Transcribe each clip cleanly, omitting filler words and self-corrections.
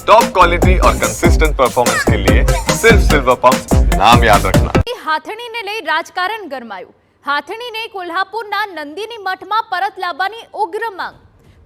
Top quality और consistent performance के लिए सिर्फ सिल्वर पंप्स, नाम याद रखना। હાથણીને લઈ રાજકારણ ગરમાયું। હાથણીને કોલ્હાપુરના નંદીની મઠમાં પરત લાવવાની ઉગ્ર માંગ।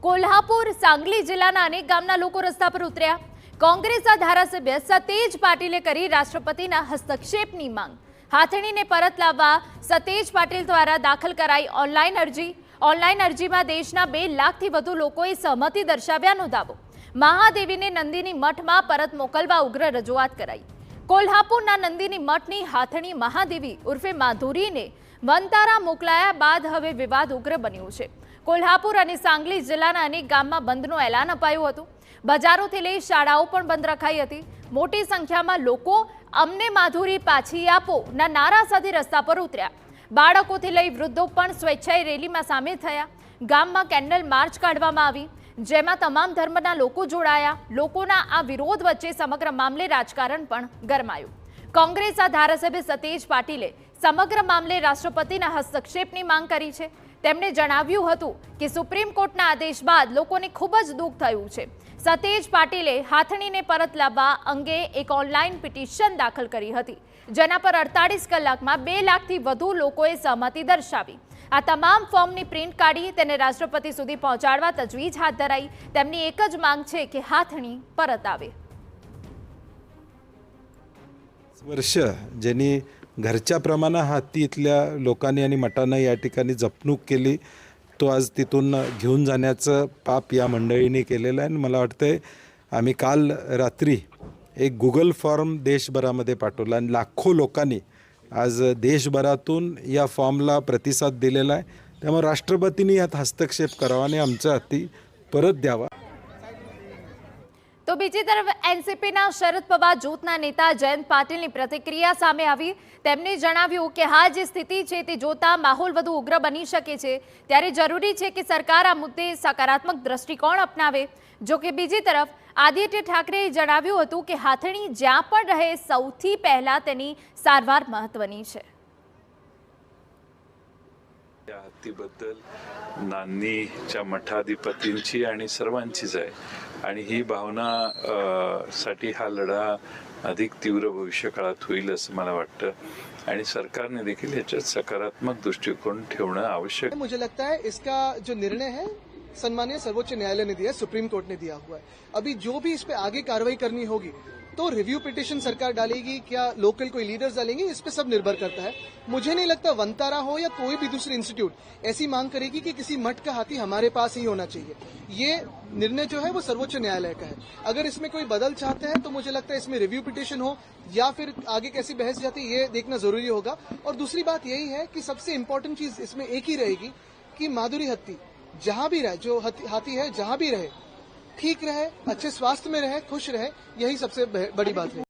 કોલ્હાપુર સાંગલી જિલ્લાના અનેક ગામના લોકો રસ્તા પર ઉતર્યા। કોંગ્રેસના ધારાસભ્ય સતેજ પાટીલે કરી રાષ્ટ્રપતિના હસ્તક્ષેપની માંગ। હાથણીને પરત લાવવા સતેજ પાટીલ દ્વારા દાખલ કરાઈ ઓનલાઈન અરજી। ઓનલાઈન અરજીમાં દેશના 2 લાખથી વધુ લોકોએ સહમતિ દર્શાવ્યાનો દાવો। મહાદેવીને નંદીની મઠમાં પરત મોકલવા ઉગ્ર રજૂઆત કરાઈ। કોલ્હાપુરના નંદીની મઠની હાથણી મહાદેવી ઉર્ફે માધુરીને વનતારા મોકલાયા બાદ હવે વિવાદ ઉગ્ર બન્યો છે। કોલ્હાપુર અને સાંગલી જિલ્લાના અનેક ગામમાં બંધનું એલાન અપાયું હતું। બજારોથી લઈ શાળાઓ પણ બંધ રખાઈ હતી। મોટી સંખ્યામાં લોકો અમને માધુરી પાછી આપો ના નારા સાથે રસ્તા પર ઉતર્યા। બાળકોથી લઈ વૃદ્ધો પણ સ્વેચ્છાએ રેલીમાં સામેલ થયા। ગામમાં કેન્ડલ માર્ચ કાઢવામાં આવી, જેમાં તમામ ધર્મના લોકો જોડાયા। લોકોના આ વિરોધ વચ્ચે સમગ્ર મામલે રાજકારણ પણ ગરમાયું। કોંગ્રેસના ધારાસભ્ય સતેજ પાટીલે સમગ્ર મામલે રાષ્ટ્રપતિના હસ્તક્ષેપની માંગ કરી છે। તેમણે જણાવ્યું હતું કે સુપ્રીમ કોર્ટના આદેશ બાદ લોકોને ખૂબ જ દુઃખ થયું છે। સતેજ પાટીલે હાથણીને પરત લાવવા અંગે એક ઓનલાઈન પિટિશન દાખલ કરી હતી, જેના પર 48 કલાકમાં 2 લાખથી વધુ લોકોએ સહમતિ દર્શાવી। આ તમામ ફોર્મની પ્રિન્ટ કાઢી તેને રાષ્ટ્રપતિ સુધી પહોંચાડવા તજવીજ હાથ ધરાઈ। તેમની એક જ માંગ છે કે હાથણી પરત આવે। वर्ष ज्यांनी घरच्या प्रमाणे हाती इथल्या लोकांनी आणि मठानं या ठिकाणी जपणूक केली, तो आज तिथून घेऊन जाण्याचं पाप या मंडळींनी केलेलं आहे। आणि मला वाटतंय आम्ही काल रात्री एक गुगल फॉर्म देशभरामध्ये पाठवला आणि लाखो लोकांनी आज देशभरातून या फॉर्मला प्रतिसाद दिलेला आहे। त्यामुळे राष्ट्रपतींनी यात हस्तक्षेप करावा आणि आमचा हाती परत द्यावा। तो बीजी तरफ एनसीपीना शरद पवार जूथना नेता जयंत पाटीलની પ્રતિક્રિયા સામે આવી। તેમણે જણાવ્યું કે હાલ જે સ્થિતિ છે તે જોતા માહોલ વધુ ઉગ્ર બની શકે છે, ત્યારે જરૂરી છે કે સરકાર આ મુદ્દે સકારાત્મક દ્રષ્ટિકોણ અપનાવે। જો કે બીજી તરફ આદિત્ય ઠાકરેએ જણાવ્યું હતું કે હાથણી જ્યાં પણ રહે સૌથી પહેલા તેની સારવાર મહત્વની છે। या हत्तीबद्दल नान्नीच्या मठाधिपतींची आणि सर्वांचीच आहे आणि ही भावना साठी हा लढा अधिक तीव्र भविष्य काळात होईल असं मला वाटतं आणि सरकारने देखील याच्यात सकारात्मक दृष्टिकोन ठेवणं आवश्यक है। मुझे लगता है इसका जो निर्णय है सम्मानीय सर्वोच्च न्यायालय ने दिया, सुप्रीम कोर्ट ने दिया हुआ है। अभी जो भी इस पे आगे कार्रवाई करनी होगी तो रिव्यू पिटिशन सरकार डालेगी, क्या लोकल कोई लीडर्स डालेंगे, इस पे सब निर्भर करता है। मुझे नहीं लगता वनतारा हो या कोई भी दूसरी इंस्टीट्यूट ऐसी मांग करेगी कि किसी मठ का हाथी हमारे पास ही होना चाहिए। ये निर्णय जो है वो सर्वोच्च न्यायालय का है। अगर इसमें कोई बदल चाहते हैं तो मुझे लगता है इसमें रिव्यू पिटिशन हो या फिर आगे कैसी बहस जाती है, ये देखना जरूरी होगा। और दूसरी बात यही है कि सबसे इम्पोर्टेंट चीज इसमें एक ही रहेगी कि माधुरी हत्ती जहां भी रहे, जो हाथी है जहां भी रहे, ठीक रहे, अच्छे स्वास्थ्य में रहे, खुश रहे, यही सबसे बड़ी बात है।